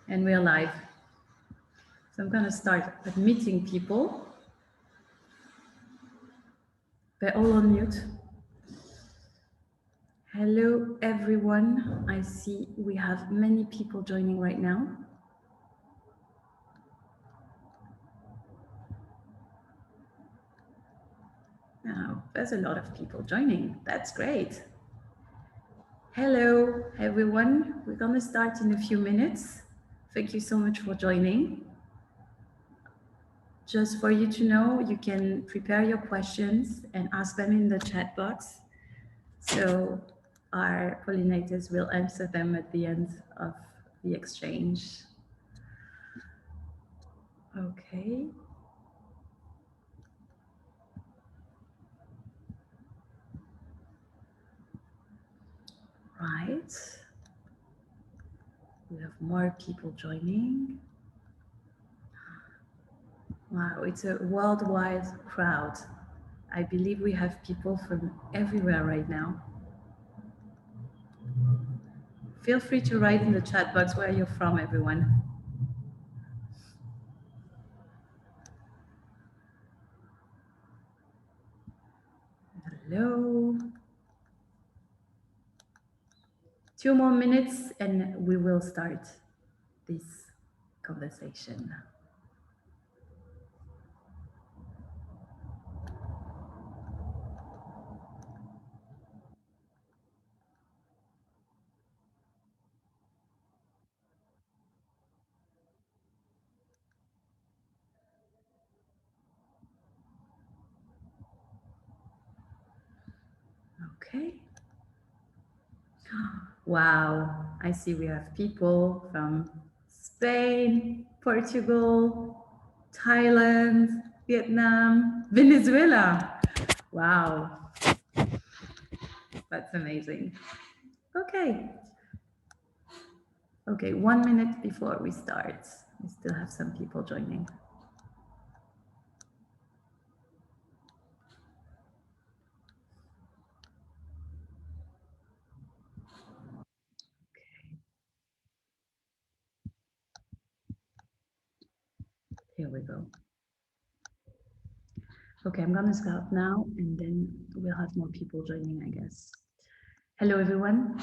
And we're live. So I'm going to start admitting people. They're all on mute. Hello, everyone. I see we have many people joining right now. Now, there's a lot of people joining. That's great. Hello, everyone. We're going to start in a few minutes. Thank you so much for joining. Just for you to know, you can prepare your questions and ask them in the chat box. So our pollinators will answer them at the end of the exchange. Okay. Right. We have more people joining. Wow, it's a worldwide crowd. I believe we have people from everywhere right now. Feel free to write in the chat box where you're from, everyone. Hello. 2 more minutes and we will start this conversation. Okay. Wow, I see we have people from Spain, Portugal, Thailand, Vietnam, Venezuela. Wow, that's amazing. Okay. Okay, 1 minute before we start. We still have some people joining. Here we go. Okay, I'm gonna start now and then we'll have more people joining, I guess. Hello, everyone.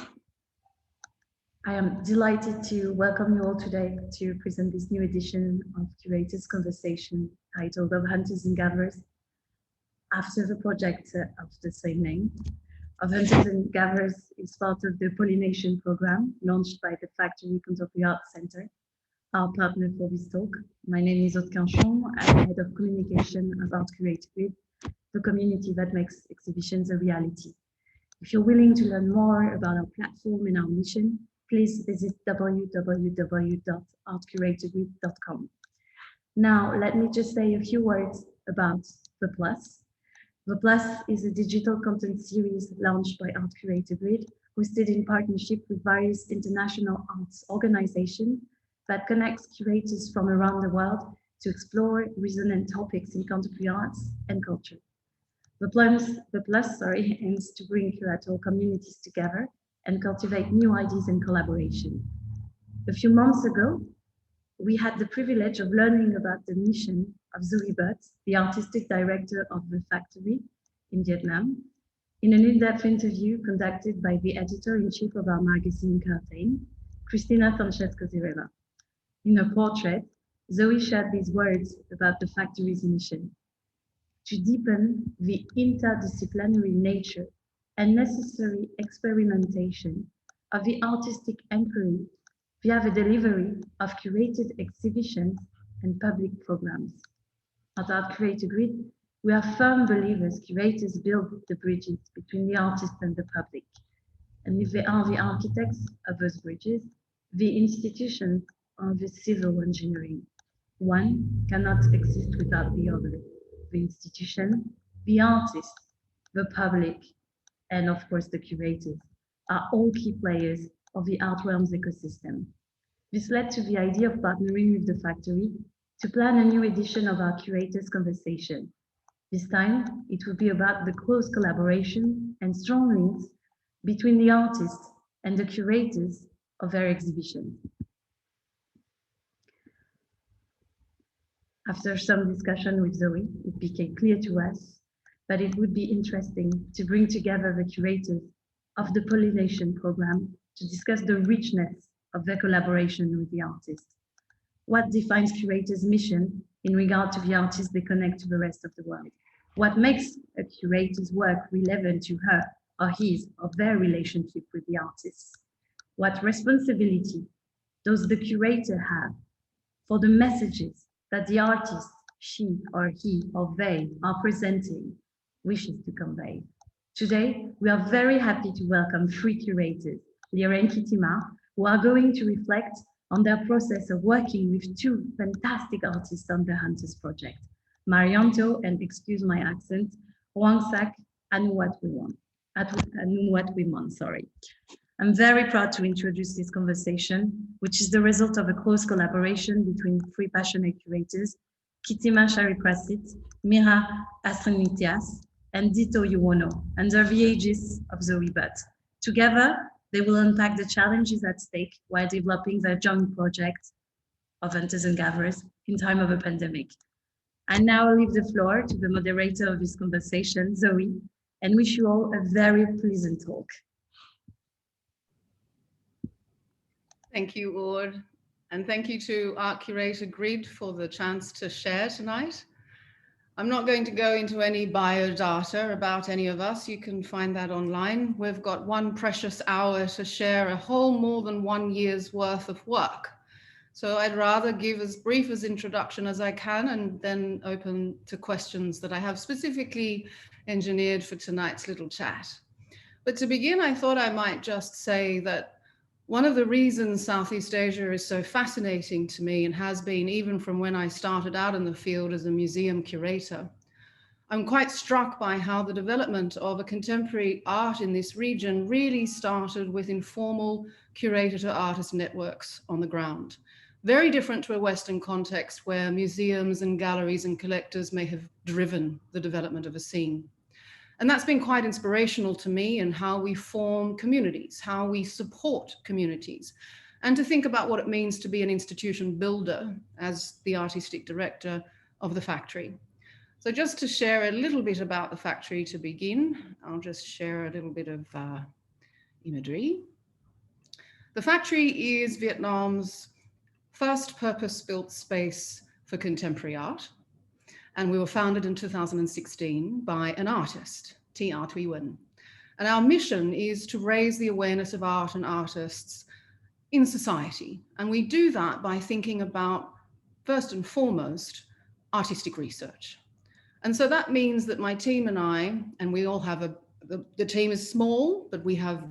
I am delighted to welcome you all today to present this new edition of Curators Conversation titled Of Hunters and Gatherers after the project of the same name. Of Hunters and Gatherers is part of the Pollination program launched by the Factory Contemporary Arts Center, our partner for this talk. My name is Aude Quinchon. I'm head of communication of Art Curator Grid, the community that makes exhibitions a reality. If you're willing to learn more about our platform and our mission, please visit www.artcuratorgrid.com. Now, let me just say a few words about The Plus. The Plus is a digital content series launched by Art Curator Grid, hosted in partnership with various international arts organizations that connects curators from around the world to explore resonant topics in contemporary arts and culture. The Plus aims to bring curatorial communities together and cultivate new ideas and collaboration. A few months ago, we had the privilege of learning about the mission of Zoe Butt, the artistic director of the factory in Vietnam, in an in-depth interview conducted by the editor-in-chief of our magazine Curtain, Cristina Sanchez-Cosireva. In her portrait, Zoe shared these words about the factory's mission: to deepen the interdisciplinary nature and necessary experimentation of the artistic inquiry via the delivery of curated exhibitions and public programs. At Art Curator Grid, we are firm believers curators build the bridges between the artist and the public. And if they are the architects of those bridges, the institutions are the civil engineering. One cannot exist without the other. The institution, the artist, the public, and of course the curators are all key players of the art realm's ecosystem. This led to the idea of partnering with the factory to plan a new edition of our Curators Conversation. This time, it will be about the close collaboration and strong links between the artists and the curators of their exhibition. After some discussion with Zoe, it became clear to us that it would be interesting to bring together the curators of the Pollination program to discuss the richness of their collaboration with the artists. What defines curators' mission in regard to the artists they connect to the rest of the world? What makes a curator's work relevant to her or his or their relationship with the artists? What responsibility does the curator have for the messages that the artist, she or he or they are presenting, wishes to convey? Today, we are very happy to welcome three curators, Lyra and Kitima, who are going to reflect on their process of working with two fantastic artists on the Hunters project, Marianto and, excuse my accent, Wangsak Anuwatwimon, sorry. I'm very proud to introduce this conversation, which is the result of a close collaboration between three passionate curators, Kitima Shariprasit, Mira Astrinitias, and Dito Yuwono, under the aegis of Zoe Butt. Together, they will unpack the challenges at stake while developing their joint project of Hunters and Gatherers in time of a pandemic. I now leave the floor to the moderator of this conversation, Zoe, and wish you all a very pleasant talk. Thank you, Aude, and thank you to Art Curator Grid for the chance to share tonight. I'm not going to go into any biodata about any of us. You can find that online. We've got one precious hour to share a whole more than 1 year's worth of work. So I'd rather give as brief as introduction as I can and then open to questions that I have specifically engineered for tonight's little chat. But to begin, I thought I might just say that one of the reasons Southeast Asia is so fascinating to me, and has been even from when I started out in the field as a museum curator, I'm quite struck by how the development of a contemporary art in this region really started with informal curator to artist networks on the ground. Very different to a Western context where museums and galleries and collectors may have driven the development of a scene. And that's been quite inspirational to me in how we form communities, how we support communities, and to think about what it means to be an institution builder as the artistic director of the factory. So just to share a little bit about the factory to begin, I'll just share a little bit of imagery. The factory is Vietnam's first purpose-built space for contemporary art. And we were founded in 2016 by an artist, T. R. Thuy. And our mission is to raise the awareness of art and artists in society. And we do that by thinking about, first and foremost, artistic research. And so that means that my team and I, and we all have the team is small, but we have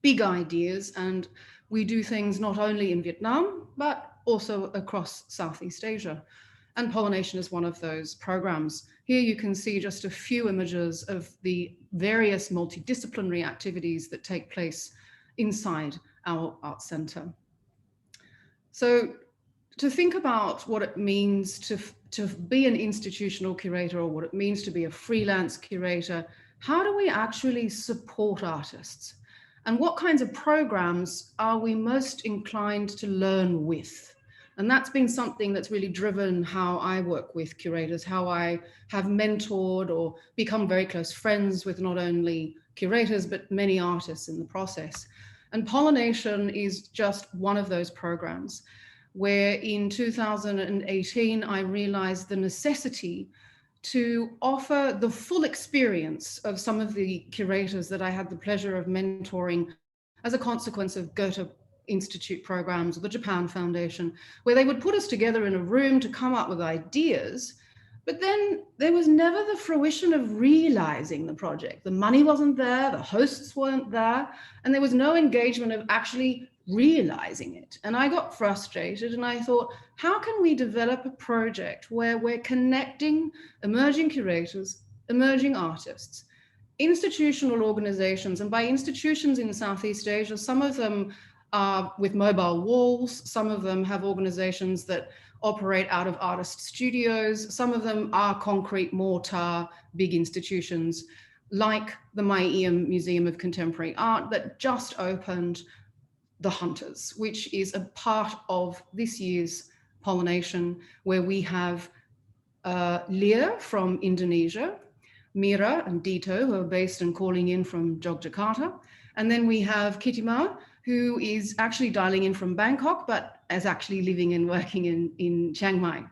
big ideas, and we do things not only in Vietnam, but also across Southeast Asia. And Pollination is one of those programs. Here you can see just a few images of the various multidisciplinary activities that take place inside our art center. So to think about what it means to be an institutional curator, or what it means to be a freelance curator, how do we actually support artists? And what kinds of programs are we most inclined to learn with? And that's been something that's really driven how I work with curators, how I have mentored or become very close friends with not only curators, but many artists in the process. And Pollination is just one of those programs where in 2018, I realized the necessity to offer the full experience of some of the curators that I had the pleasure of mentoring as a consequence of Goethe Institute programs or the Japan Foundation, where they would put us together in a room to come up with ideas, but then there was never the fruition of realizing the project. The money wasn't there, the hosts weren't there, and there was no engagement of actually realizing it. And I got frustrated and I thought, how can we develop a project where we're connecting emerging curators, emerging artists, institutional organizations, and by institutions in Southeast Asia, some of them with mobile walls. Some of them have organizations that operate out of artist studios. Some of them are concrete mortar, big institutions like the Maieum Museum of Contemporary Art that just opened the Hunters, which is a part of this year's Pollination, where we have Leah from Indonesia, Mira and Dito, who are based and calling in from Yogyakarta. And then we have Kitima, who is actually dialing in from Bangkok, but is actually living and working in Chiang Mai.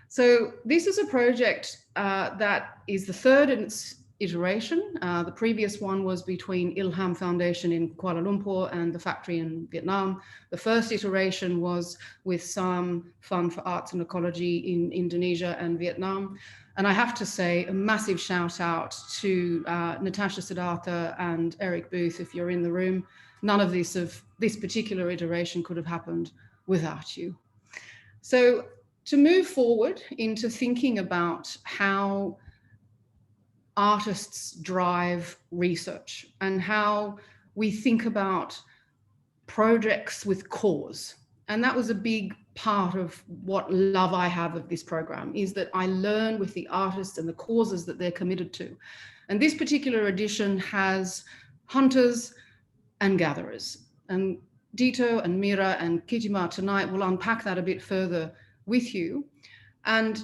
So this is a project that is the third in its iteration. The previous one was between Ilham Foundation in Kuala Lumpur and the factory in Vietnam. The first iteration was with some Fund for Arts and Ecology in Indonesia and Vietnam. And I have to say a massive shout out to Natasha Siddhartha and Eric Booth, if you're in the room. None of this particular iteration could have happened without you. So to move forward into thinking about how artists drive research and how we think about projects with cause. And that was a big part of what love I have of this program, is that I learn with the artists and the causes that they're committed to. And this particular edition has hunters and gatherers. And Dito and Mira and Kitima tonight will unpack that a bit further with you. And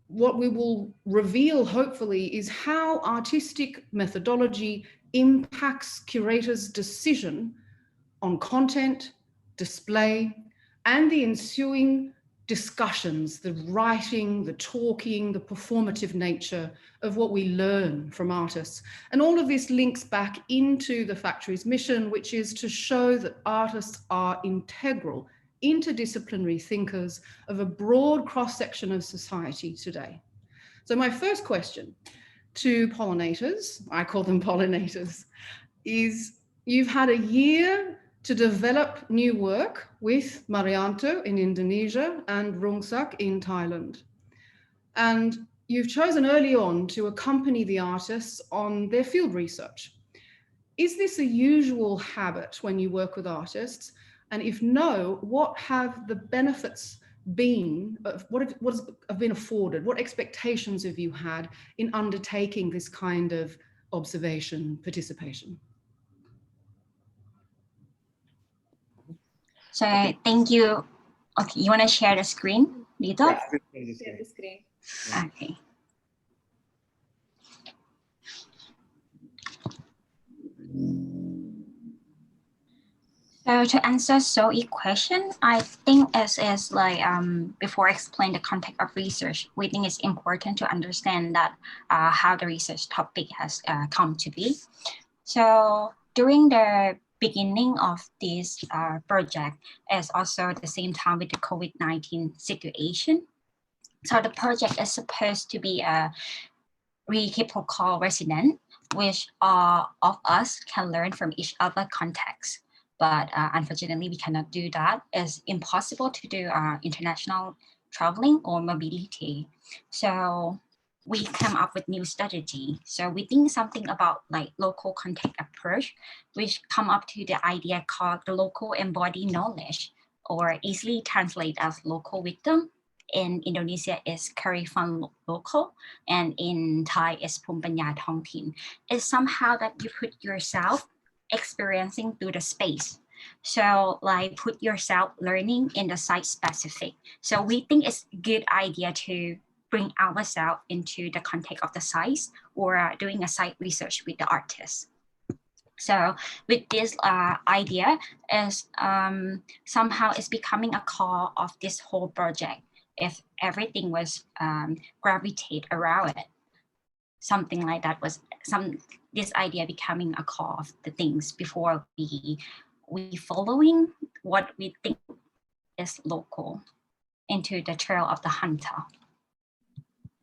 what we will reveal, hopefully, is how artistic methodology impacts curators' decision on content, display, and the ensuing discussions, the writing, the talking, the performative nature of what we learn from artists. And all of this links back into the factory's mission, which is to show that artists are integral, interdisciplinary thinkers of a broad cross-section of society today. So my first question to pollinators, I call them pollinators, is you've had a year to develop new work with Marianto in Indonesia and Rungsak in Thailand. And you've chosen early on to accompany the artists on their field research. Is this a usual habit when you work with artists? And if no, what have the benefits been, what have been afforded? What expectations have you had in undertaking this kind of observation participation? So thank you. Okay, you want to share the screen, Dito? Yeah, share the screen. Okay. So to answer Zoe's question, I think as like before I explain the context of research, we think it's important to understand that how the research topic has come to be. So during the beginning of this project is also the same time with the COVID-19 situation. So the project is supposed to be a reciprocal resident, which all of us can learn from each other context. But unfortunately, we cannot do that. It's impossible to do international traveling or mobility. So we come up with new strategy. So we think something about like local context approach, which come up to the idea called the local embodied knowledge, or easily translate as local wisdom. In Indonesia is Karifan local, and in Thai is Pumpanya Thongtin. It's somehow that you put yourself experiencing through the space. So like put yourself learning in the site specific. So we think it's a good idea to bring ourselves into the context of the site or doing a site research with the artist. So with this idea is somehow it's becoming a core of this whole project. If everything was gravitate around it, something like that was this idea becoming a core of the things before we following what we think is local into the trail of the hunter.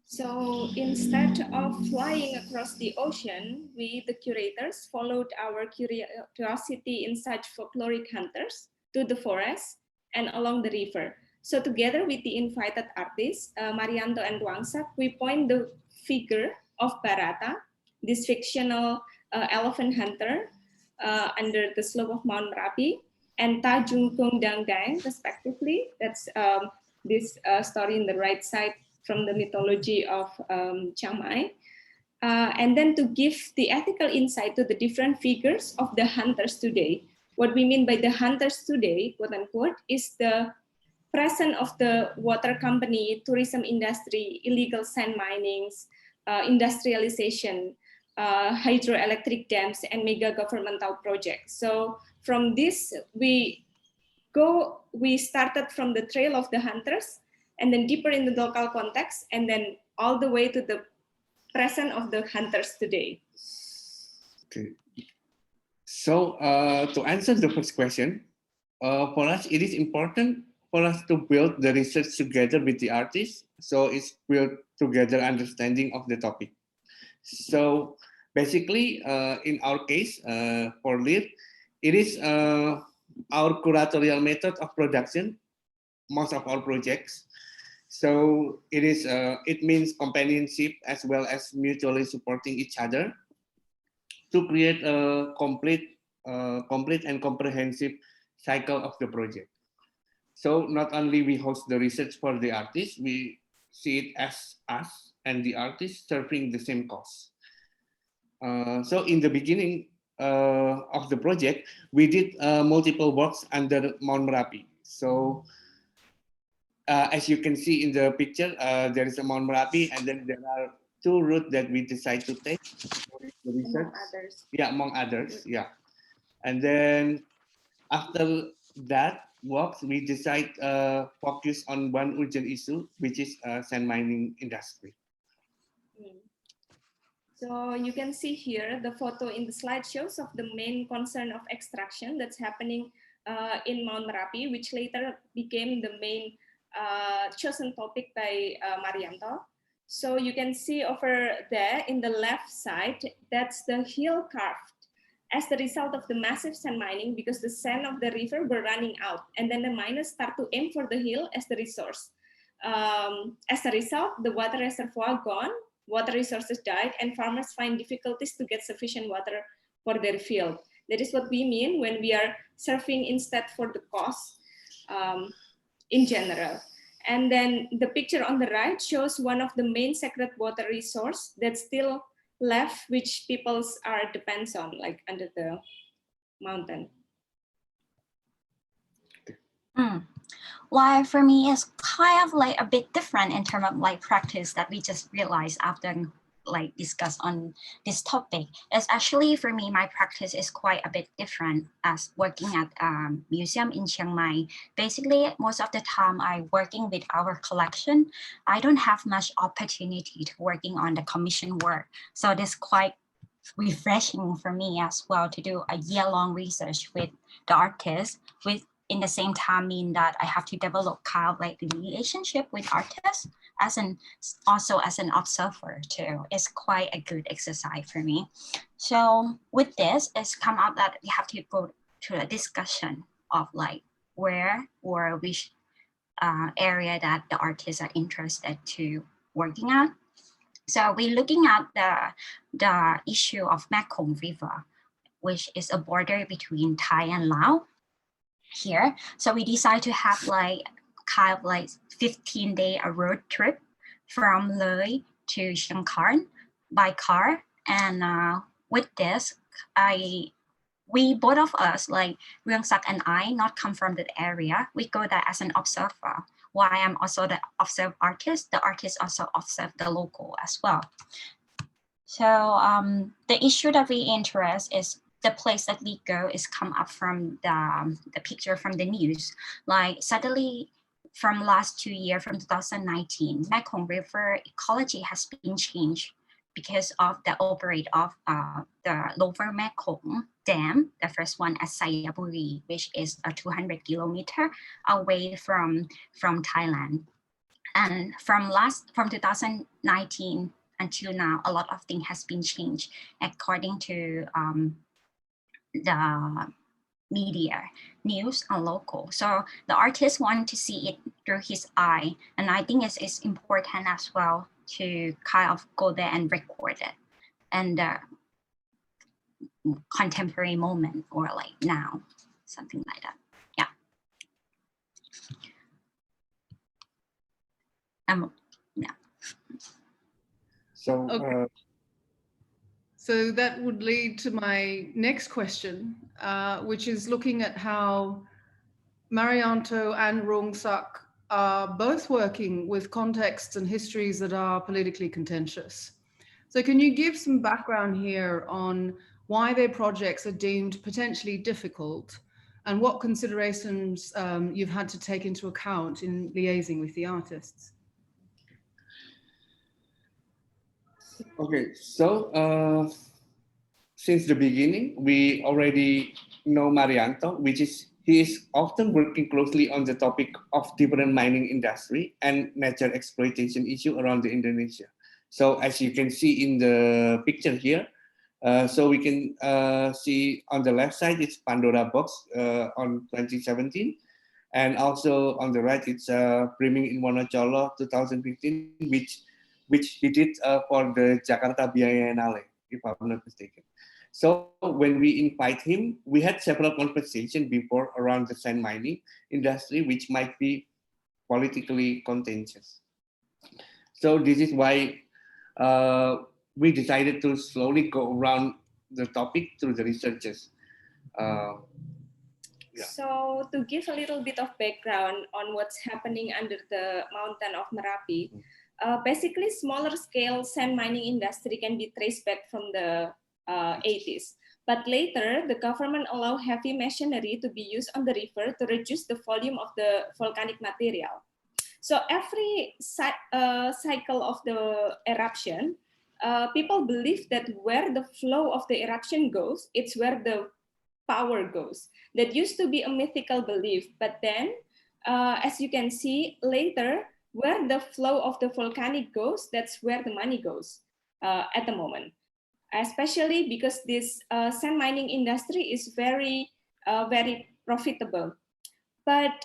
So instead of flying across the ocean, we, the curators, followed our curiosity in such folkloric hunters to the forest and along the river. So together with the invited artists, Marianto and Rungsak, we point the figure of Barata, this fictional elephant hunter under the slope of Mount Merapi, and Ta Jungkung Dang Dang, respectively. That's this story in the right side from the mythology of Chiang Mai. And then to give the ethical insight to the different figures of the hunters today. What we mean by the hunters today, quote unquote, is the presence of the water company, tourism industry, illegal sand minings, industrialization, hydroelectric dams, and mega governmental projects. So from this, we started from the trail of the hunters, and then deeper in the local context, and then all the way to the present of the hunters today. Okay. So to answer the first question, for us, it is important for us to build the research together with the artists. So it's built together understanding of the topic. So basically, in our case, for LIR, it is our curatorial method of production, most of our projects. So it is, it means companionship as well as mutually supporting each other to create a complete and comprehensive cycle of the project. So not only we host the research for the artists, we see it as us and the artists serving the same cause. So in the beginning of the project, we did multiple works under Mount Merapi. So as you can see in the picture, there is a Mount Merapi, and then there are two routes that we decide to take for the research. Among others. Yeah, among others, yeah. And then after that works, we decide focus on one urgent issue, which is sand mining industry. So you can see here the photo in the slideshows of the main concern of extraction that's happening in Mount Merapi, which later became the main chosen topic by Marianto. So you can see over there in the left side, that's the hill carved as the result of the massive sand mining, because the sand of the river were running out, and then the miners start to aim for the hill as the resource. As a result, the water reservoir gone, water resources died, and farmers find difficulties to get sufficient water for their field. That is what we mean when we are serving instead for the cause in general. And then the picture on the right shows one of the main sacred water resource that's still left, which people are depends on, like under the mountain. Well, for me, it's kind of like a bit different in terms of like practice that we just realized after like discuss on this topic. It's actually, for me, my practice is quite a bit different as working at a museum in Chiang Mai. Basically, most of the time I working with our collection, I don't have much opportunity to working on the commission work. So this quite refreshing for me as well to do a year-long research with the artist, with in the same time mean that I have to develop kind of like the relationship with artists as also as an observer too. It's quite a good exercise for me. So with this, it's come out that we have to go to a discussion of like where or which area that the artists are interested to working at. So we're looking at the issue of Mekong River, which is a border between Thai and Laos here. So we decided to have like kind of like 15-day road trip from Loi to Chiang Mai by car. And with this, we both of us, like Ryung Sak and I, not come from the area. We go there as an observer. While I am also the observe artist, the artist also observe the local as well. So the issue that we interest is the place that we go is come up from the picture from the news. Like suddenly from last 2 years, from 2019, Mekong River ecology has been changed because of the operate of the Lower Mekong Dam, the first one at Sayaburi, which is a 200 kilometer away from Thailand. And from 2019 until now, a lot of things has been changed according to the media, news and local. So the artist want to see it through his eye. And I think it's important as well to kind of go there and record it. And contemporary moment or like now, something like that. Yeah. Yeah. So, okay. So that would lead to my next question, which is looking at how Marianto and Ryung Sak are both working with contexts and histories that are politically contentious. So can you give some background here on why their projects are deemed potentially difficult and what considerations you've had to take into account in liaising with the artists? Okay, so since the beginning, we already know Marianto, he is often working closely on the topic of different mining industry and nature exploitation issue around the Indonesia. So as you can see in the picture here, so we can see on the left side, it's Pandora Box on 2017. And also on the right, it's Brimming in Wonocolo 2015, which he did for the Jakarta Biennale, if I'm not mistaken. So when we invite him, we had several conversations before around the sand mining industry, which might be politically contentious. So this is why we decided to slowly go around the topic through the researchers. Yeah. So to give a little bit of background on what's happening under the mountain of Merapi, basically smaller scale sand mining industry can be traced back from the 80s. But later, the government allowed heavy machinery to be used on the river to reduce the volume of the volcanic material. So every cycle of the eruption, people believe that where the flow of the eruption goes, it's where the power goes. That used to be a mythical belief, but then, as you can see later, where the flow of the volcanic goes, that's where the money goes at the moment. Especially because this sand mining industry is very profitable. But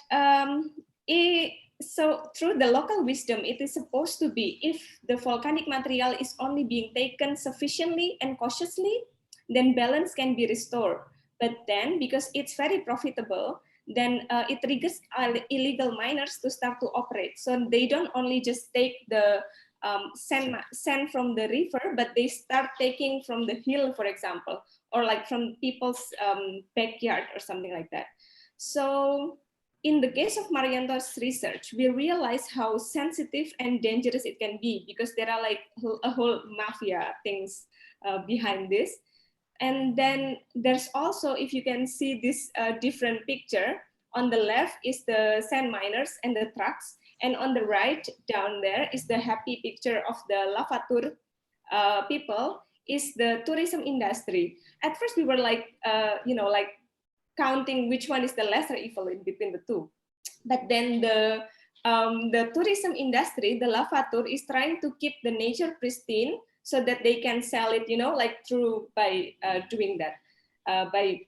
so through the local wisdom, it is supposed to be if the volcanic material is only being taken sufficiently and cautiously, then balance can be restored. But then because it's very profitable, then it triggers illegal miners to start to operate. So they don't only just take the sand from the river, but they start taking from the hill, for example, or like from people's backyard or something like that. So in the case of Marianto's research, we realize how sensitive and dangerous it can be because there are like a whole mafia things behind this. And then there's also, if you can see this different picture, on the left is the sand miners and the trucks. And on the right down there is the happy picture of the lavatur people, is the tourism industry. At first we were like, like counting which one is the lesser evil in between the two. But then the tourism industry, the lavatur, is trying to keep the nature pristine so that they can sell it, like through by doing that, by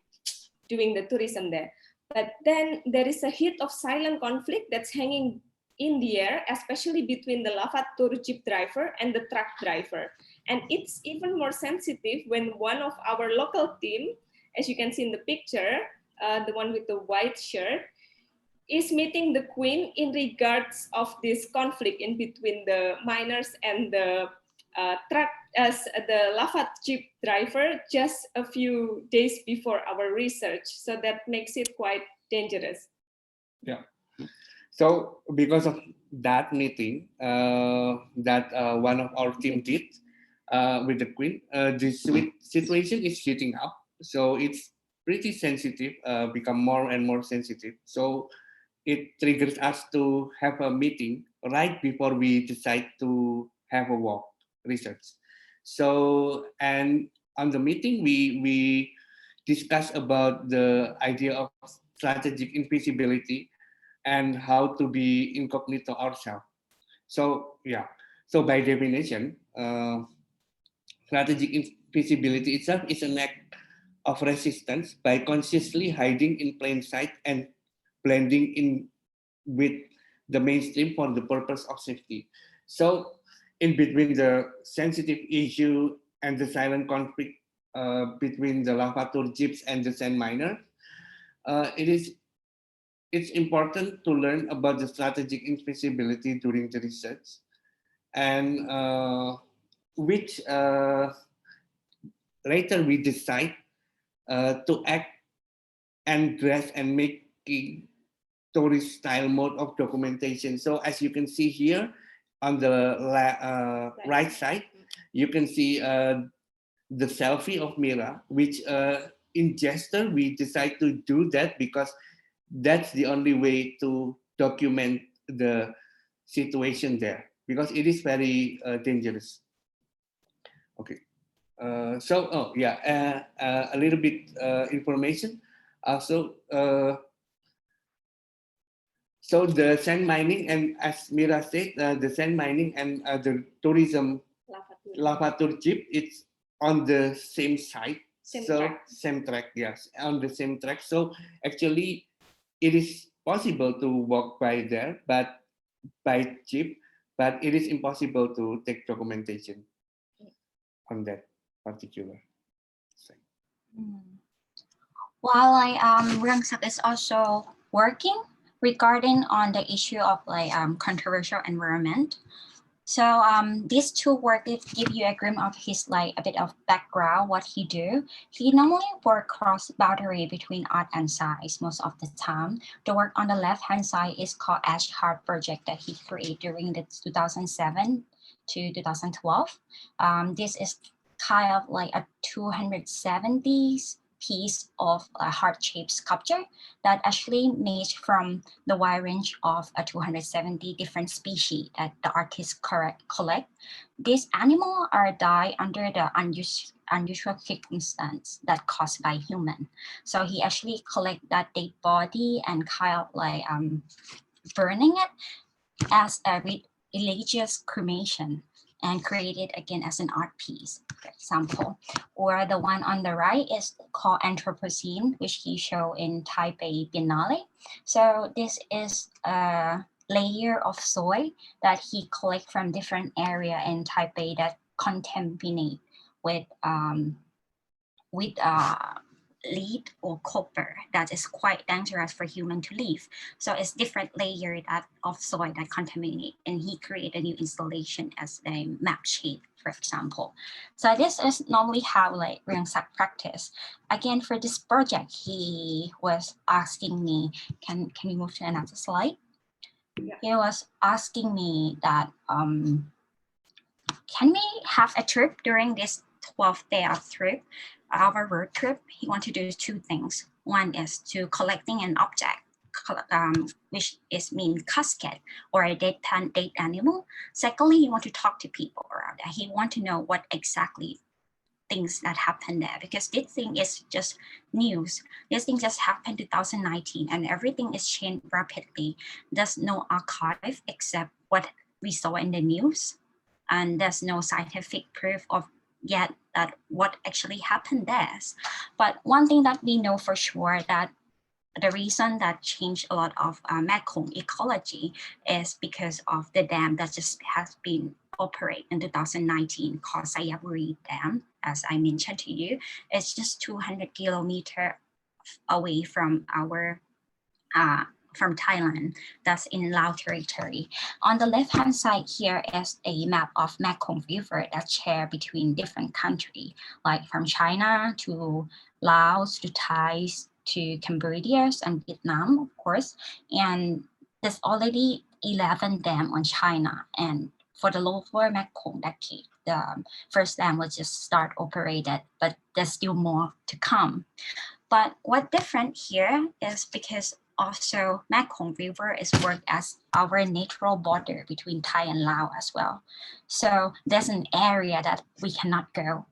doing the tourism there. But then there is a hit of silent conflict that's hanging in the air, especially between the lavatur jeep driver and the truck driver. And it's even more sensitive when one of our local team, as you can see in the picture, the one with the white shirt, is meeting the queen in regards of this conflict in between the miners and the truck, as the lava jeep driver, just a few days before our research. So that makes it quite dangerous. Yeah. So because of that meeting that one of our team did with the queen, this situation is heating up. So it's pretty sensitive, become more and more sensitive. So it triggers us to have a meeting right before we decide to have a walk research. So, and on the meeting, we discuss about the idea of strategic invisibility and how to be incognito ourselves. So, yeah. So by definition, strategic invisibility itself is an act of resistance by consciously hiding in plain sight and blending in with the mainstream for the purpose of safety. So in between the sensitive issue and the silent conflict between the lavatur jeeps and the sand miner, it's important to learn about the strategic invisibility during the research, and which later we decide to act and dress and making tourist style mode of documentation. So as you can see here on the right side, you can see the selfie of Mira, which in gesture we decide to do that because that's the only way to document the situation there, because it is very dangerous. Okay. So a little bit information. Also, so the sand mining, and as Mira said, the sand mining and the tourism lava tour jeep, it's on the same site. Same track, yes, on the same track. So actually, it is possible to walk by there, but by jeep, but it is impossible to take documentation on that particular site. While Rangsak is also working regarding on the issue of controversial environment. So these two work give you a glimpse of his a bit of background, what he do. He normally work cross boundary between art and science most of the time. The work on the left hand side is called Ash Heart Project that he created during the 2007 to 2012. This is kind of like a 270s piece of a heart-shaped sculpture that actually made from the wide range of 270 different species that the artists collect. These animals are died under the unusual circumstance that caused by human. So he actually collect that dead body and kind of burning it as a religious cremation and create it again as an art piece, for example. Or the one on the right is called Anthropocene, which he showed in Taipei Biennale. So this is a layer of soil that he collect from different area in Taipei that contaminate with lead or copper that is quite dangerous for human to live. So it's different layer of soil that contaminate, and he created a new installation as a map shape, for example. So this is normally how Rangsak practice. Again, for this project, he was asking me, can we move to another slide? Yeah. He was asking me that, can we have a trip during this 12th day of trip? Our road trip, he want to do two things. One is to collecting an object, which is mean casket or a dead animal. Secondly, he want to talk to people around that. He want to know what exactly things that happened there, because this thing is just news. This thing just happened 2019 and everything is changed rapidly. There's no archive except what we saw in the news, and there's no scientific proof of yet that what actually happened there. But one thing that we know for sure, that the reason that changed a lot of Mekong ecology is because of the dam that just has been operated in 2019 called Sayaburi Dam. As I mentioned to you, it's just 200 kilometers away from our from Thailand, that's in Lao territory. On the left-hand side here is a map of Mekong River that share between different countries, like from China to Laos to Thai to Cambodia and Vietnam, of course. And there's already 11 dams on China. And for the lower Mekong decade, the first dam was just start operated, but there's still more to come. But what different here is because also Mekong River is worked as our natural border between Thai and Laos as well. So there's an area that we cannot go,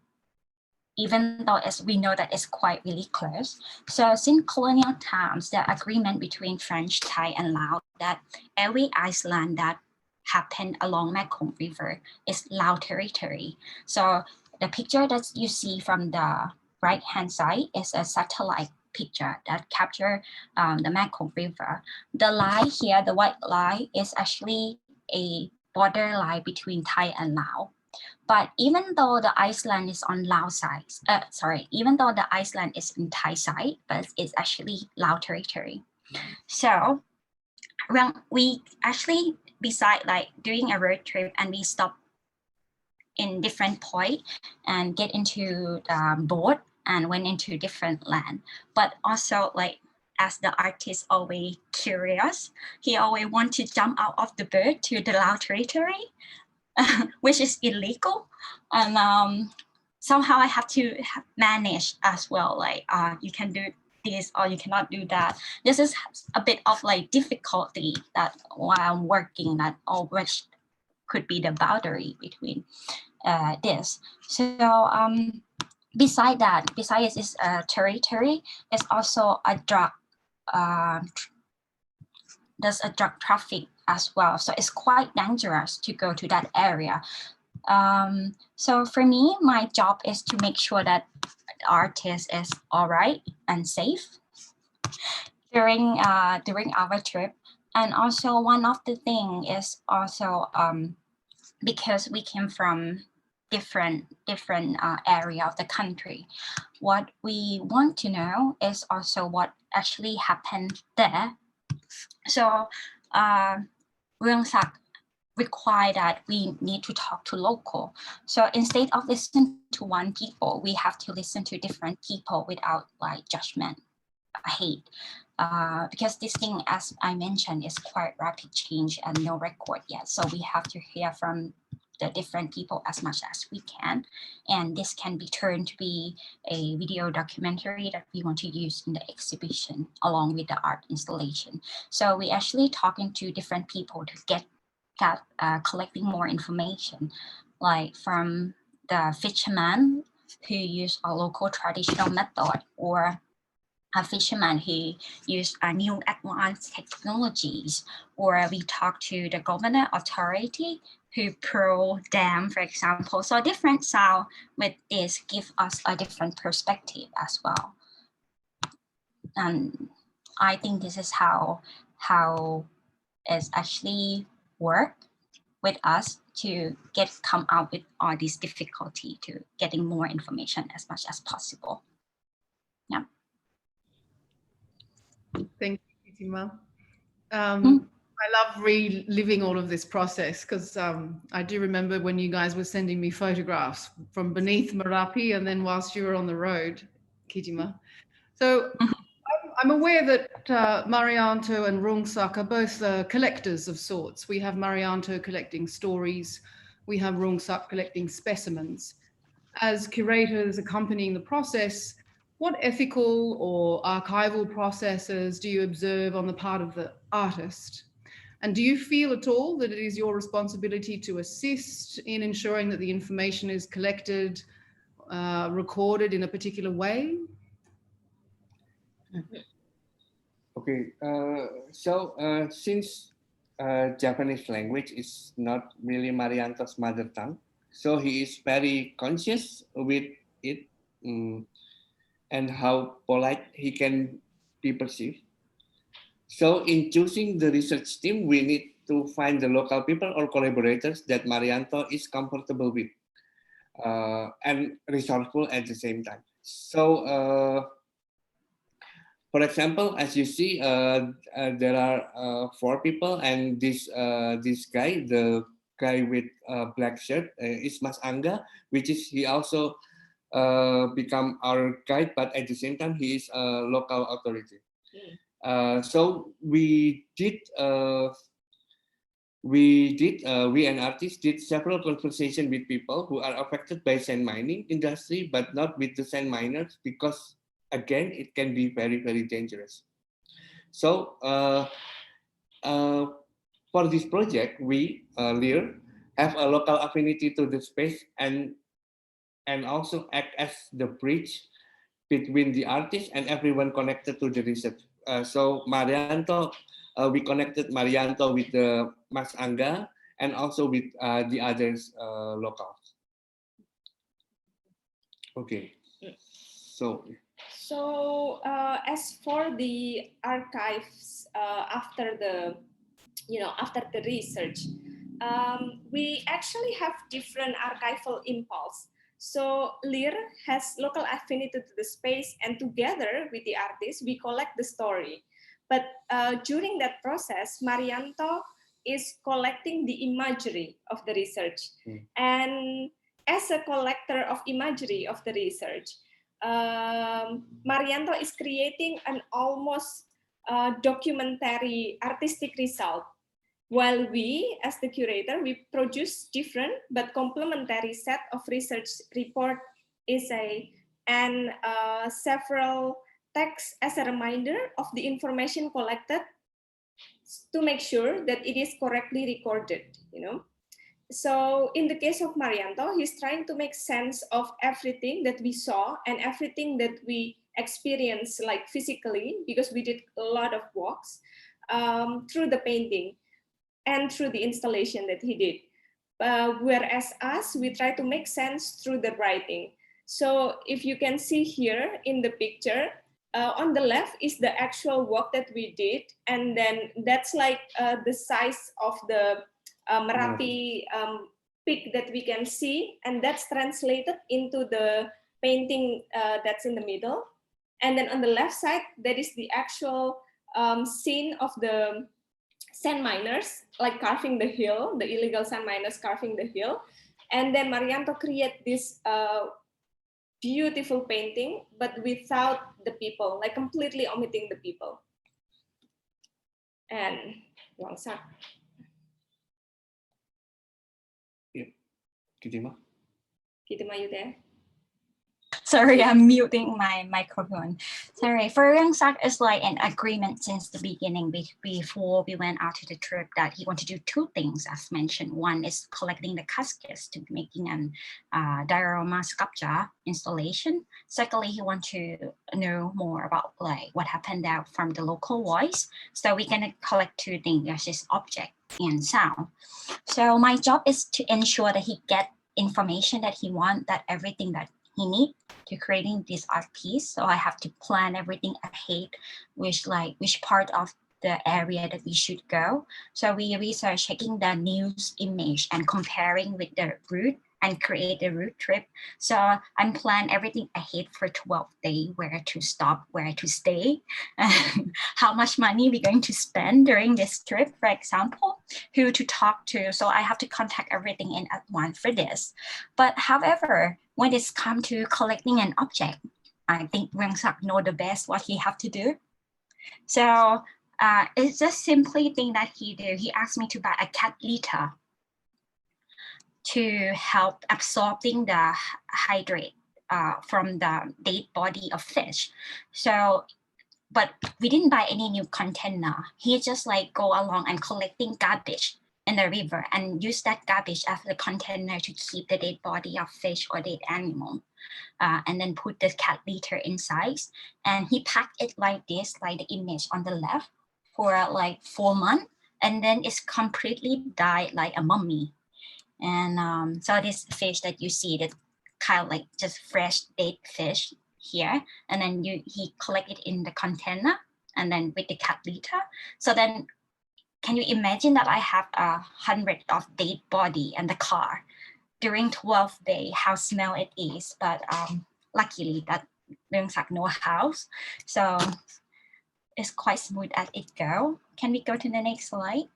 even though as we know that it's quite really close. So since colonial times, the agreement between French, Thai, and Laos that every island that happened along Mekong River is Lao territory. So the picture that you see from the right-hand side is a satellite picture that capture the Mekong River. The line here, the white line, is actually a border line between Thai and Laos. But even though the Iceland is on Laos side, even though the Iceland is in Thai side, but it's actually Lao territory. So when we actually decide doing a road trip and we stop in different point and get into the boat and went into different land, but also as the artist always curious, he always want to jump out of the bird to the loud territory, which is illegal. And somehow I have to manage as well, like you can do this or you cannot do that. This is a bit of like difficulty that while I'm working, that always could be the boundary between this. So besides this territory, it's also a drug. There's a drug traffic as well, so it's quite dangerous to go to that area. So for me, my job is to make sure that the artist is all right and safe during our trip. And also one of the thing is also because we came from different area of the country, what we want to know is also what actually happened there. So require that we need to talk to local. So instead of listening to one people, we have to listen to different people without like judgment, hate. Because this thing, as I mentioned, is quite rapid change and no record yet. So we have to hear from the different people as much as we can. And this can be turned to be a video documentary that we want to use in the exhibition along with the art installation. So we actually talking to different people to get that collecting more information, like from the fisherman who use a local traditional method, or a fisherman who use new advanced technologies, or we talk to the government authority who pro dam, for example. So different sound with this give us a different perspective as well. And I think this is how it's actually work with us to come out with all this difficulty to getting more information as much as possible. Yeah. Thank you, Fatima. I love reliving all of this process because I do remember when you guys were sending me photographs from beneath Merapi and then whilst you were on the road, Kitima. So I'm aware that Marianto and Rungsak are both collectors of sorts. We have Marianto collecting stories. We have Rungsak collecting specimens. As curators accompanying the process, what ethical or archival processes do you observe on the part of the artist? And do you feel at all that it is your responsibility to assist in ensuring that the information is collected, recorded in a particular way? Okay, so since Japanese language is not really Marianto's mother tongue, so he is very conscious with it and how polite he can be perceived. So in choosing the research team, we need to find the local people or collaborators that Marianto is comfortable with and resourceful at the same time. So for example, as you see, there are 4 people, and this guy, the guy with black shirt, is Mas Angga, which is he also become our guide, but at the same time he is a local authority. So we and artists did several conversations with people who are affected by sand mining industry, but not with the sand miners, because again, it can be very, very dangerous. So for this project, we, LIR, have a local affinity to the space and also act as the bridge between the artist and everyone connected to the research. So Marianto, we connected Marianto with the Mas Angga and also with the others locals. Okay, so as for the archives after the research, we actually have different archival impulse. So LIR has local affinity to the space, and together with the artist, we collect the story. But during that process, Marianto is collecting the imagery of the research. And as a collector of imagery of the research, Marianto is creating an almost documentary artistic result. While we, as the curator, we produce different but complementary set of research report, essay, and several texts as a reminder of the information collected to make sure that it is correctly recorded, So in the case of Marianto, he's trying to make sense of everything that we saw and everything that we experienced, like physically, because we did a lot of walks, through the painting and through the installation that he did. Whereas us, we try to make sense through the writing. So if you can see here in the picture, on the left is the actual work that we did. And then that's like the size of the Merapi peak that we can see. And that's translated into the painting that's in the middle. And then on the left side, that is the actual scene of the sand miners, like carving the hill, the illegal sand miners carving the hill. And then Marianto create this beautiful painting, but without the people, like completely omitting the people. And Wangsak. Yep. Kitima, you there? Sorry, I'm muting my microphone. Sorry, for Yangsak is like an agreement since the beginning before we went out to the trip that he wanted to do two things as mentioned. One is collecting the caskets to making an diorama sculpture installation. Secondly, he wants to know more about like what happened there from the local voice. So we're gonna collect two things, there's this object and sound. So my job is to ensure that he get information that he wants, that everything that he need to creating this art piece. So I have to plan everything ahead, which part of the area that we should go. So we research checking the news image and comparing with the route and create a route trip. So I'm plan everything ahead for 12 days, where to stop, where to stay, how much money we're going to spend during this trip, for example, who to talk to. So I have to contact everything in advance for this. But however, when it's come to collecting an object, I think Wangsak know the best what he have to do. So it's just simply thing that he do. He asked me to buy a cat litter to help absorbing the hydrate from the dead body of fish. So, but we didn't buy any new container. He just like go along and collecting garbage in the river and use that garbage as a container to keep the dead body of fish or dead animal. And then put the cat litter inside. And he packed it like this, like the image on the left, for like 4 months. And then it's completely died like a mummy. And so this fish that you see, that kind of like just fresh dead fish here, and then he collect it in the container and then with the cat litter. So then can you imagine that I have 100 of dead body in the car during 12 days, how smell it is. But luckily that Ryungsak no house, so it's quite smooth as it go. Can we go to the next slide?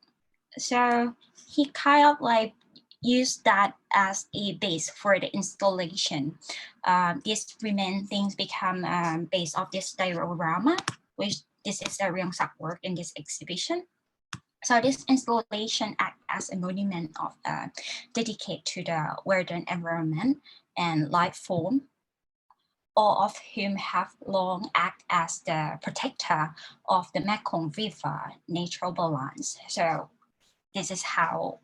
So he kind of like use that as a base for the installation. These remain things become base of this diorama, which this is the Ryungsak work in this exhibition. So this installation acts as a monument of dedicated to the verdant environment and life form, all of whom have long acted as the protector of the Mekong River natural balance. So this is how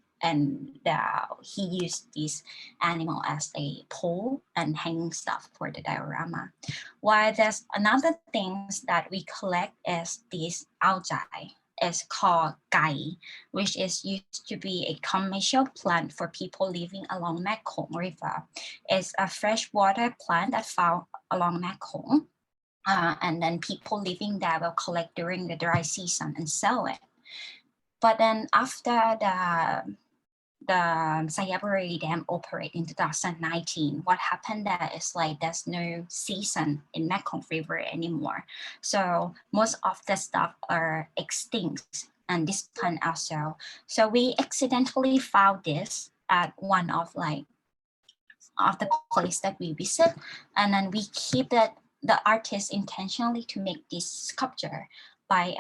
he used this animal as a pole and hanging stuff for the diorama. While there's another things that we collect is this algae. Is called gai, which is used to be a commercial plant for people living along Mekong River. It's a freshwater plant that found along Mekong, and then people living there will collect during the dry season and sell it. But then after the Sayaburi Dam operate in 2019, what happened there is like there's no season in Mekong River anymore. So most of the stuff are extinct and this plant also. So we accidentally found this at one of the place that we visit, and then we keep the artist intentionally to make this sculpture. by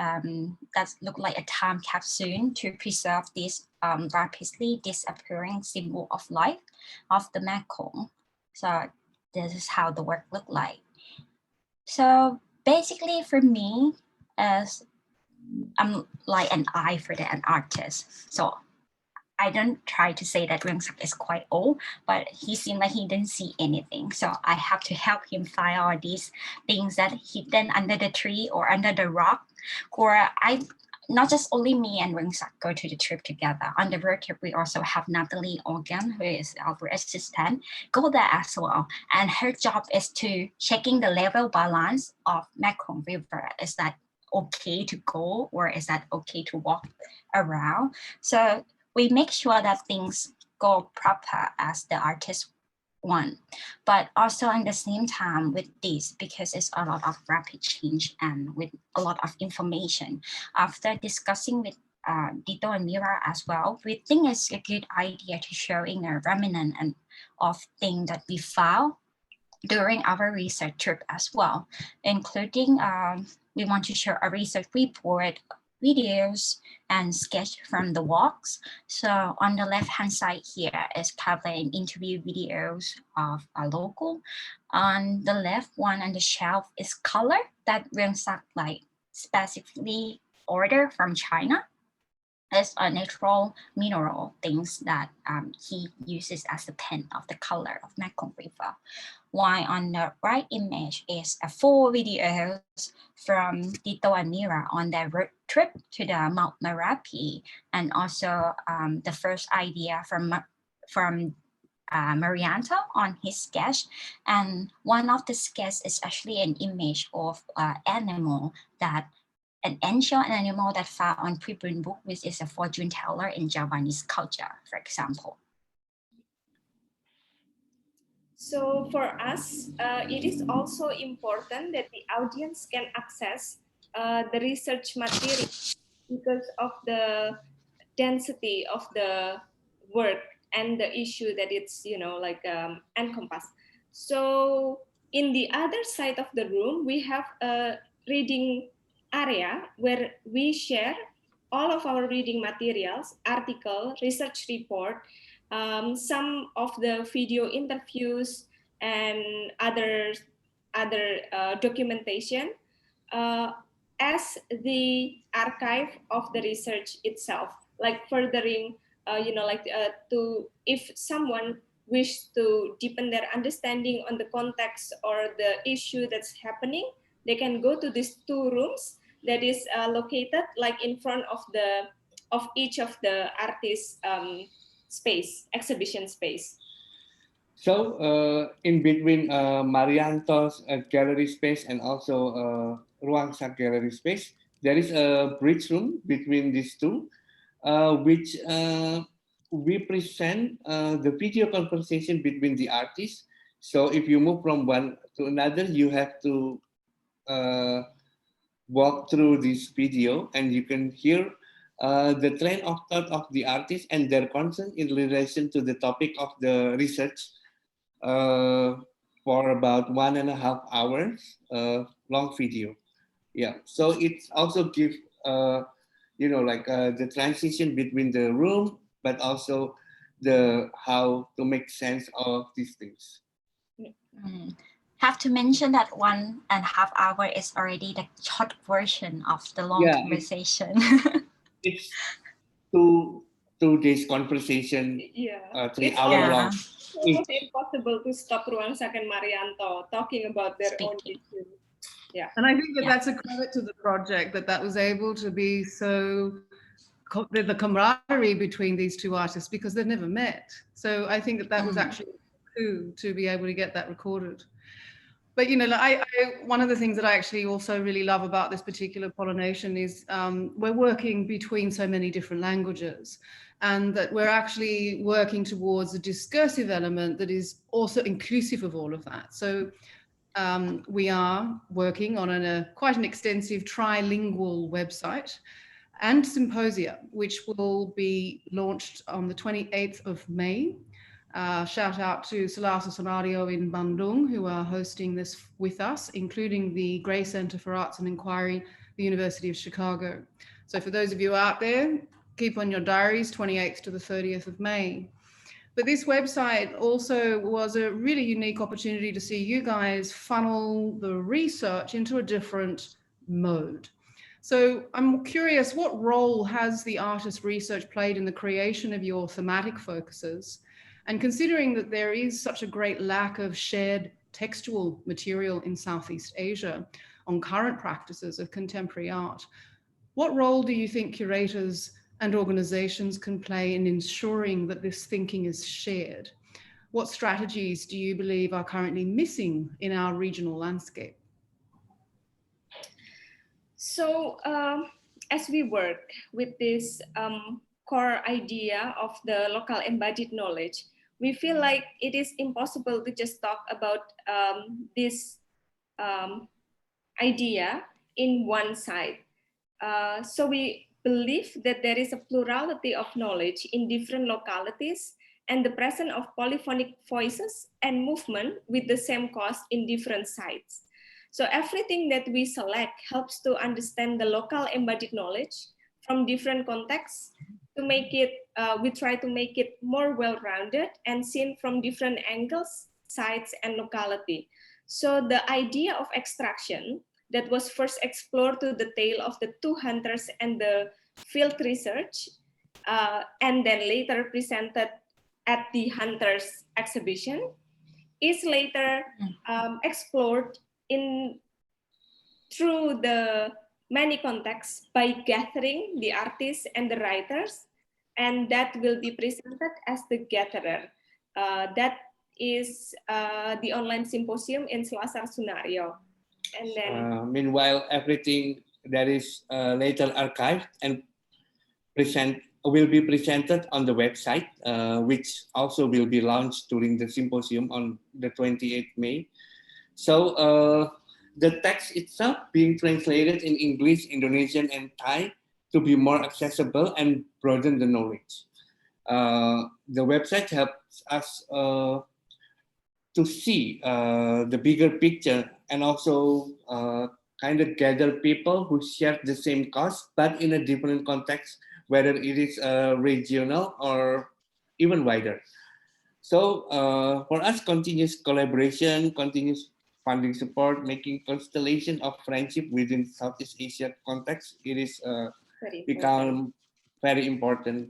that look like a time capsule to preserve this rapidly disappearing symbol of life of the Mekong. So this is how the work looked like. So basically for me, as I'm like an eye for an artist. So I don't try to say that Rungsak is quite old, but he seemed like he didn't see anything. So I have to help him find all these things that hidden under the tree or under the rock. Or not just only me and Rungsak go to the trip together. On the road trip, we also have Natalie Organ, who is our assistant, go there as well. And her job is to checking the level balance of Mekong River. Is that okay to go, or is that okay to walk around? So we make sure that things go proper as the artist want, but also at the same time with this, because it's a lot of rapid change and with a lot of information. After discussing with Dito and Mira as well, we think it's a good idea to show in a remnant and of things that we found during our research trip as well, including we want to share a research report, videos, and sketch from the walks. So on the left-hand side here is covering interview videos of a local. On the left one on the shelf is color that Rungsak like specifically ordered from China. It's a natural mineral things that he uses as the pen of the color of Mekong River. While on the right image is a full videos from Dito and Mira on their road trip to the Mount Merapi, and also the first idea from Marianto on his sketch. And one of the sketches is actually an image of an animal that an ancient animal that found on pre-print book, which is a fortune teller in Javanese culture, for example. So for us, it is also important that the audience can access the research material because of the density of the work and the issue that it's, encompassed. So in the other side of the room, we have a reading area where we share all of our reading materials, article, research report, some of the video interviews and other documentation as the archive of the research itself, like furthering, to if someone wish to deepen their understanding on the context or the issue that's happening, they can go to these two rooms that is located like in front of each of the artists' space, exhibition space. So in between Marianto's gallery space and also Rungsak gallery space, there is a bridge room between these two, which we present the video conversation between the artists. So if you move from one to another, you have to walk through this video, and you can hear the train of thought of the artist and their concern in relation to the topic of the research for about 1.5 hours long video. Yeah, so it also gives the transition between the room, but also the how to make sense of these things. Have to mention that 1.5 hours is already the short version of the long conversation. It's two days conversation, 3 hour long. It's impossible to stop Rungsak and Marianto talking about their own issues. Yeah, and I think that's a credit to the project that was able to be so the camaraderie between these two artists, because they've never met. So I think that was actually cool to be able to get that recorded. But one of the things that I actually also really love about this particular Pollination is we're working between so many different languages, and that we're actually working towards a discursive element that is also inclusive of all of that. So we are working on quite an extensive trilingual website and symposia, which will be launched on the 28th of May. Shout out to Selasa Sonario in Bandung, who are hosting this with us, including the Gray Center for Arts and Inquiry, the University of Chicago. So for those of you out there, keep on your diaries, 28th to the 30th of May. But this website also was a really unique opportunity to see you guys funnel the research into a different mode. So I'm curious, what role has the artist research played in the creation of your thematic focuses? And considering that there is such a great lack of shared textual material in Southeast Asia on current practices of contemporary art, what role do you think curators and organizations can play in ensuring that this thinking is shared? What strategies do you believe are currently missing in our regional landscape? So as we work with this core idea of the local embodied knowledge, we feel like it is impossible to just talk about this idea in one side. So we believe that there is a plurality of knowledge in different localities and the presence of polyphonic voices and movement with the same cause in different sites. So everything that we select helps to understand the local embodied knowledge from different contexts to make it, we try to make it more well-rounded and seen from different angles, sites, and locality. So the idea of extraction that was first explored to the tale of the two hunters and the field research, and then later presented at the Hunters exhibition, is later explored through the many contexts by gathering the artists and the writers, and that will be presented as the gatherer. That is the online symposium in Selasar Sunario. And then meanwhile, everything that is later archived and will be presented on the website, which also will be launched during the symposium on the 28th May. So the text itself being translated in English, Indonesian, and Thai to be more accessible and broaden the knowledge. The website helps us to see the bigger picture and also kind of gather people who share the same cause, but in a different context, whether it is regional or even wider. So for us, continuous collaboration, continuous funding support, making constellation of friendship within Southeast Asia context, it is become very important.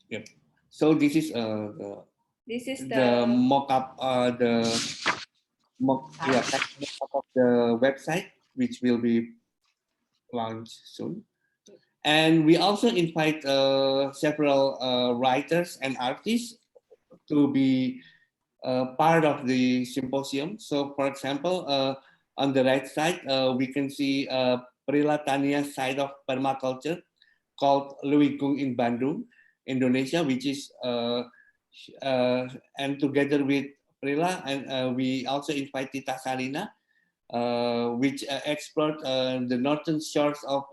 Yep. So this is the mock-up, mock-up of the website, which will be launched soon. And we also invite several writers and artists to be part of the symposium. So for example, on the right side, we can see Prila Tania's side of permaculture called Lewigung in Bandung, Indonesia, which is, and together with Prila, and we also invite Tita Salina, which explored the northern shores of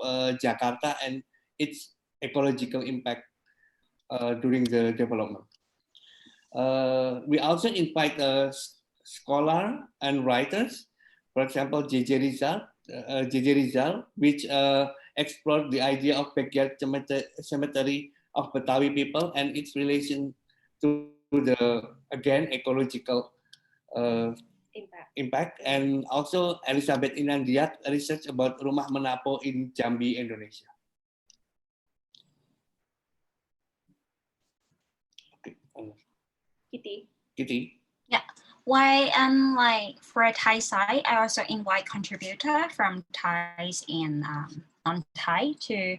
Jakarta and its ecological impact during the development. We also invite scholars and writers, for example, JJ Rizal, which explored the idea of backyard cemetery of Betawi people and its relation to the, again, ecological impact. And also Elizabeth Inandiat research about Rumah Menapo in Jambi, Indonesia. Okay. Kitty. Yeah. Why like for a Thai side, I also invite contributor from Thais and non-Thai to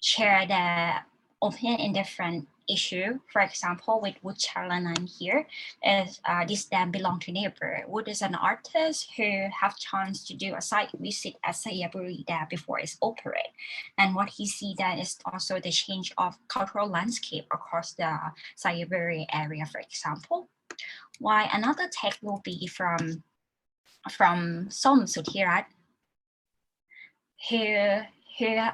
share their opinion in different issue. For example, with Wood Chalanan here, is this dam belong to neighbor. Wood is an artist who have chance to do a site visit at Sayaburi Dam before it's operate. And what he see that is also the change of cultural landscape across the Sayaburi area, for example. Why another take will be from Som Suthirat, who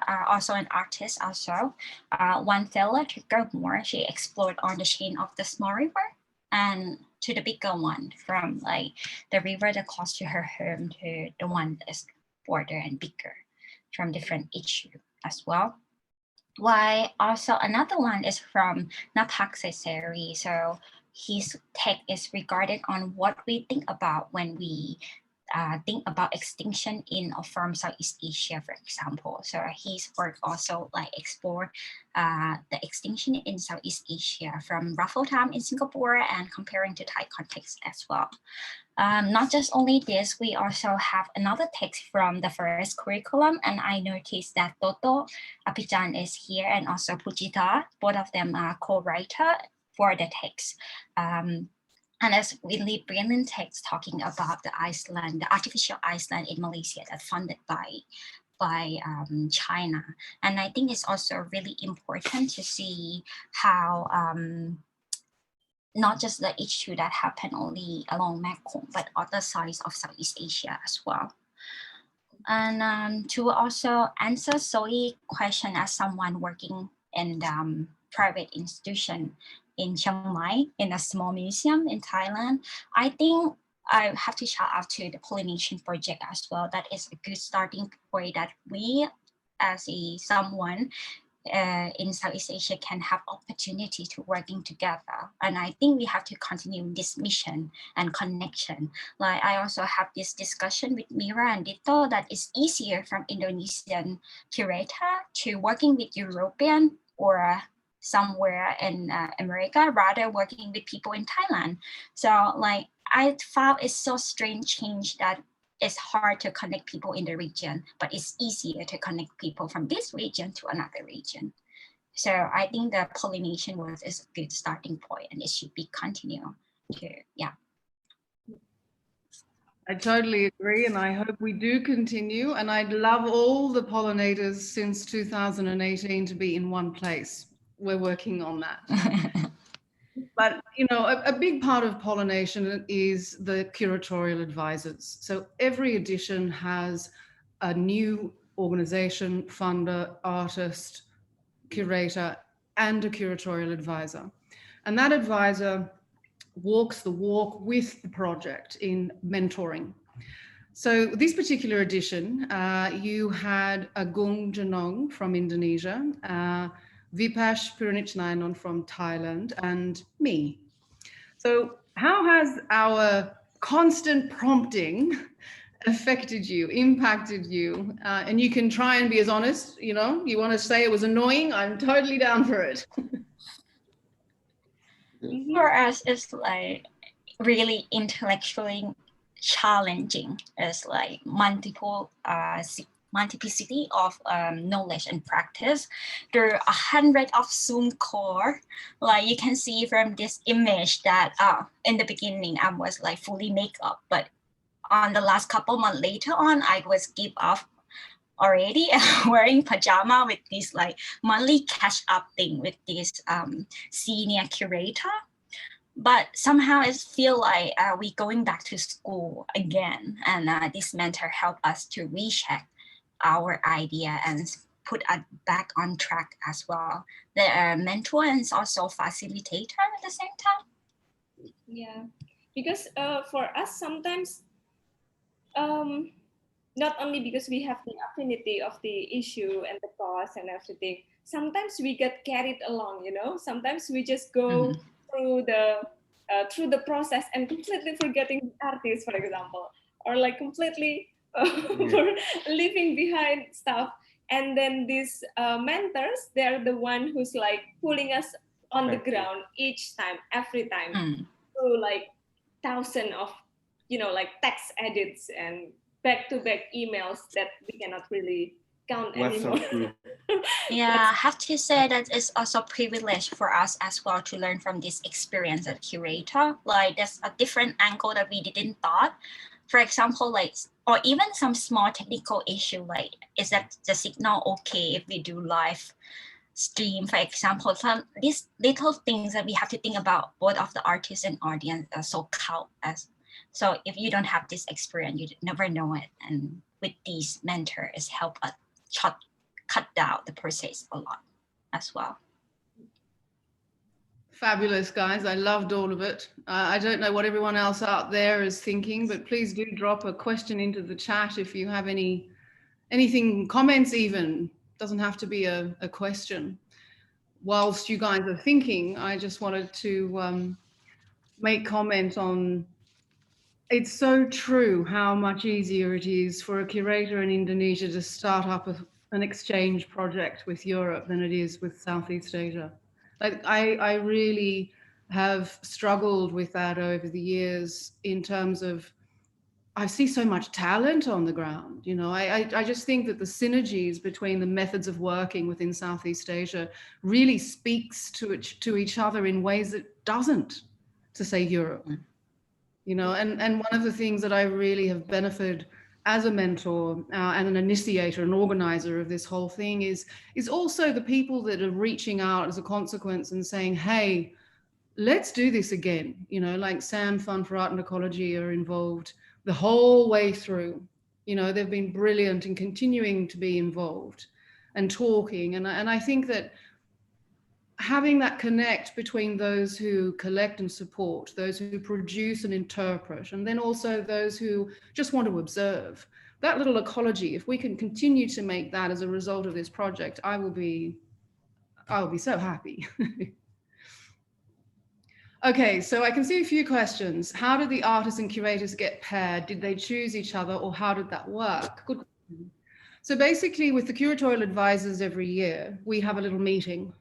are also an artist also. One fellow to go more, she explored on the chain of the small river. And to the bigger one, from like the river that close to her home to the one that is broader and bigger, from different issue as well. Why also another one is from Napak Seseri. So his text is regarded on what we think about when we think about extinction in or from Southeast Asia, for example. So his work also like explore the extinction in Southeast Asia from ruffle time in Singapore and comparing to Thai context as well. Not just only this, we also have another text from the first curriculum, and I noticed that Toto Apijan is here and also Pujita, both of them are co-writer for the text. And it's really brilliant text talking about the Iceland, the artificial Iceland in Malaysia that's funded by China. And I think it's also really important to see how not just the issue that happened only along Mekong, but other sides of Southeast Asia as well. And to also answer Zoe's question as someone working in the private institution in Chiang Mai, in a small museum in Thailand, I think I have to shout out to the Pollination project as well. That is a good starting point that we as someone in Southeast Asia can have opportunity to working together. And I think we have to continue this mission and connection. Like I also have this discussion with Mira and Dito that it's easier from Indonesian curator to working with European or somewhere in America rather working with people in Thailand. So like I found it's so strange change that it's hard to connect people in the region, but it's easier to connect people from this region to another region. So I think the pollination was is a good starting point and it should be continue to, yeah. I totally agree, and I hope we do continue. And I'd love all the pollinators since 2018 to be in one place. We're working on that. But, you know, a big part of pollination is the curatorial advisors. So every edition has a new organization, funder, artist, curator, and a curatorial advisor. And that advisor walks the walk with the project in mentoring. So this particular edition, you had Agung Janong from Indonesia, Vipash Puranich from Thailand, and me. So how has our constant prompting affected you, impacted you? And you can try and be as honest, you know, you want to say it was annoying, I'm totally down for it. For us, it's like really intellectually challenging. It's like multiplicity of knowledge and practice. There are 100 of Zoom core. Like you can see from this image that in the beginning I was like fully makeup, but on the last couple months later on, I was give up already wearing pajama with this like monthly catch up thing with this senior curator. But somehow it feel like we going back to school again, and this mentor helped us to recheck our idea and put us back on track as well. The mentor is also facilitator at the same time. Yeah, because for us sometimes, not only because we have the affinity of the issue and the cause and everything, sometimes we get carried along, you know, sometimes we just go through the process and completely forgetting the artist, for example, or like completely leaving behind stuff. And then these mentors, they're the one who's like pulling us on the ground each time, every time, through like thousands of, you know, like text edits and back-to-back emails that we cannot really count anymore. Yeah, I have to say that it's also a privilege for us as well to learn from this experience as curator. Like there's a different angle that we didn't thought. For example, like, or even some small technical issue, like, is that the signal okay if we do live stream, for example? Some these little things that we have to think about, both of the artist and audience, are so count as. So if you don't have this experience, you never know it. And with these mentors, help us cut down the process a lot as well. Fabulous, guys. I loved all of it. I don't know what everyone else out there is thinking, but please do drop a question into the chat if you have anything, comments even. Doesn't have to be a question. Whilst you guys are thinking, I just wanted to make comment on, it's so true how much easier it is for a curator in Indonesia to start up an exchange project with Europe than it is with Southeast Asia. Like I really have struggled with that over the years in terms of, I see so much talent on the ground. You know, I just think that the synergies between the methods of working within Southeast Asia really speaks to each other in ways that doesn't to say Europe. You know, and one of the things that I really have benefited as a mentor and an initiator, an organizer of this whole thing is also the people that are reaching out as a consequence and saying, hey, let's do this again. You know, like Sam Fund for Art and Ecology are involved the whole way through. You know, they've been brilliant in continuing to be involved and talking. And I think that having that connect between those who collect and support, those who produce and interpret, and then also those who just want to observe, that little ecology, if we can continue to make that as a result of this project, I will be so happy. Okay, so I can see a few questions. How did the artists and curators get paired? Did they choose each other, or how did that work? Good question. So basically with the curatorial advisors every year, we have a little meeting.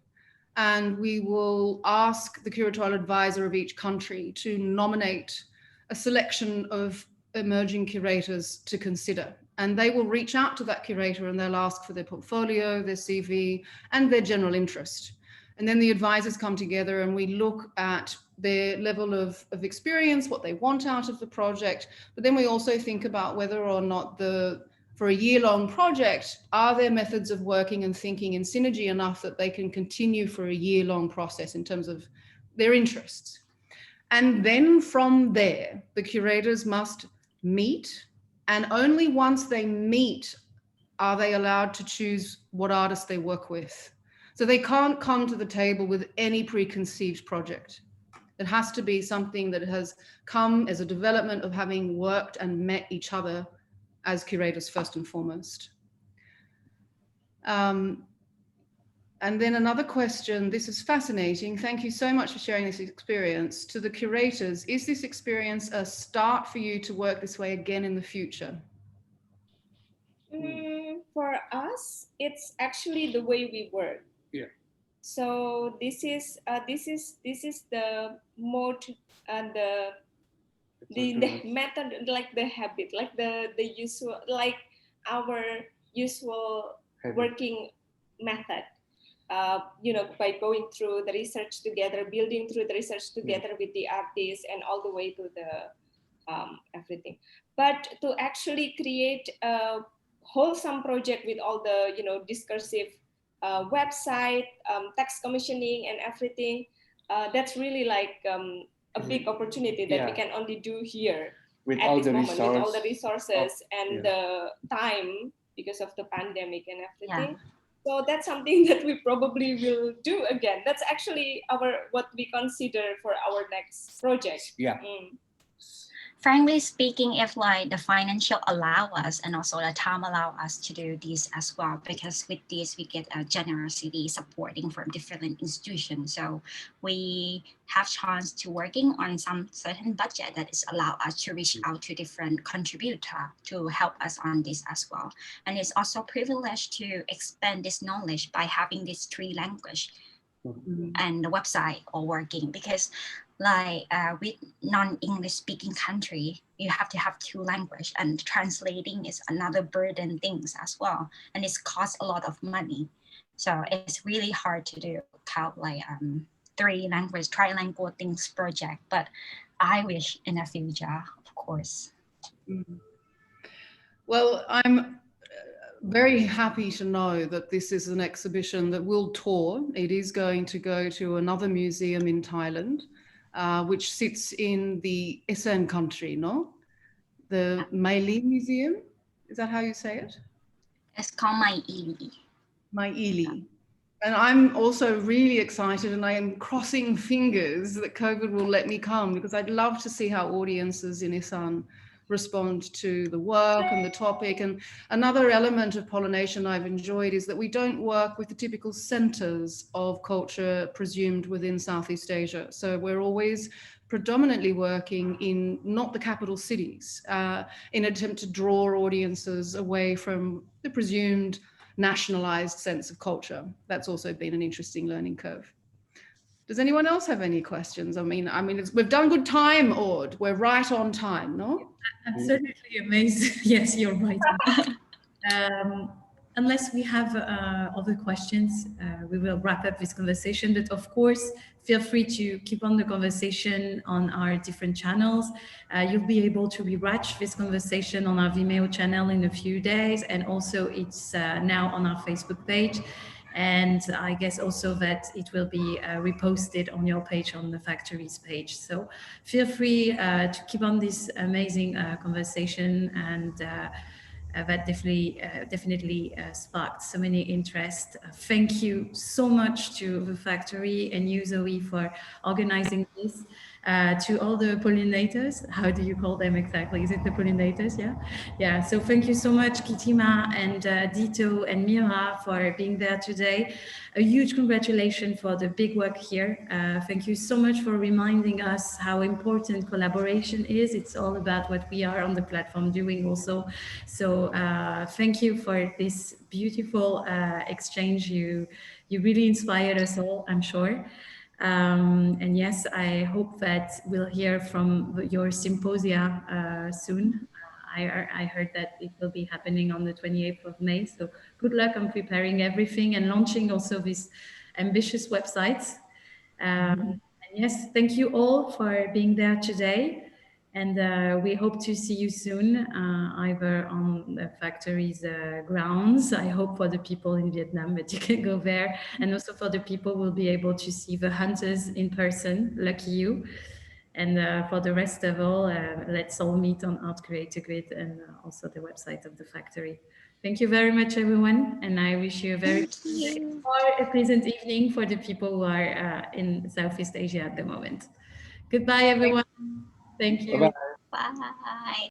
And we will ask the curatorial advisor of each country to nominate a selection of emerging curators to consider. And they will reach out to that curator and they'll ask for their portfolio, their CV, and their general interest. And then the advisors come together and we look at their level of experience, what they want out of the project. But then we also think about whether or not for a year-long project, are their methods of working and thinking in synergy enough that they can continue for a year-long process in terms of their interests? And then from there, the curators must meet, and only once they meet are they allowed to choose what artists they work with. So they can't come to the table with any preconceived project. It has to be something that has come as a development of having worked and met each other as curators first and foremost. And then another question, this is fascinating. Thank you so much for sharing this experience. To the curators, is this experience a start for you to work this way again in the future? For us, it's actually the way we work. Yeah. So this is the mode and the method, like the habit, like the usual, like our usual habit. Working method. You know, by going through the research together, building through the research together with the artists, and all the way to the everything. But to actually create a wholesome project with all the, you know, discursive website, text commissioning and everything, that's really like a big opportunity that we can only do here with at all this the moment, with all the resources and the time because of the pandemic and everything. So that's something that we probably will do again. That's actually what we consider for our next project. Frankly speaking, if like the financial allow us and also the time allow us to do this as well, because with this we get a generosity supporting from different institutions. So we have chance to working on some certain budget that is allow us to reach out to different contributor to help us on this as well. And it's also privileged to expand this knowledge by having these 3 languages and the website all working, because like with non-English speaking country, you have to have 2 languages, and translating is another burden things as well, and it's cost a lot of money. So it's really hard to do count like 3 language, trilingual things project, but I wish in the future, of course. Well, I'm very happy to know that this is an exhibition that will tour. It is going to go to another museum in Thailand, which sits in the Eastern country, no? The Maili Museum, is that how you say it? It's called Mai Ili. Mai Ili. And I'm also really excited, and I am crossing fingers that COVID will let me come, because I'd love to see how audiences in Isan respond to the work and the topic. And another element of pollination I've enjoyed is that we don't work with the typical centers of culture presumed within Southeast Asia. So we're always predominantly working in not the capital cities in an attempt to draw audiences away from the presumed nationalized sense of culture. That's also been an interesting learning curve. Does anyone else have any questions? I mean, we've done good time, Ord. We're right on time, no? Absolutely amazing. Yes, you're right. Unless we have other questions, we will wrap up this conversation. But of course, feel free to keep on the conversation on our different channels. You'll be able to rewatch this conversation on our Vimeo channel in a few days. And also it's now on our Facebook page. And I guess also that it will be reposted on your page, on the factory's page. So feel free to keep on this amazing conversation, and that definitely sparked so many interest. Thank you so much to the factory and you, Zoe, for organizing this. To all the pollinators, how do you call them exactly? Is it the pollinators? Yeah. So thank you so much, Kitima and Dito and Mira, for being there today. A huge congratulations for the big work here. Thank you so much for reminding us how important collaboration is. It's all about what we are on the platform doing also. So thank you for this beautiful exchange. You really inspired us all, I'm sure. And yes, I hope that we'll hear from your symposia soon. I heard that it will be happening on the 28th of May. So good luck on preparing everything and launching also these ambitious websites. And yes, thank you all for being there today. And we hope to see you soon, either on the factory's grounds. I hope for the people in Vietnam that you can go there. And also for the people who will be able to see the hunters in person, lucky you. And for the rest of all, let's all meet on Art Creator Grid and also the website of the factory. Thank you very much, everyone. And I wish you a very pleasant evening for the people who are in Southeast Asia at the moment. Goodbye, everyone. Thank you. Bye-bye. Bye.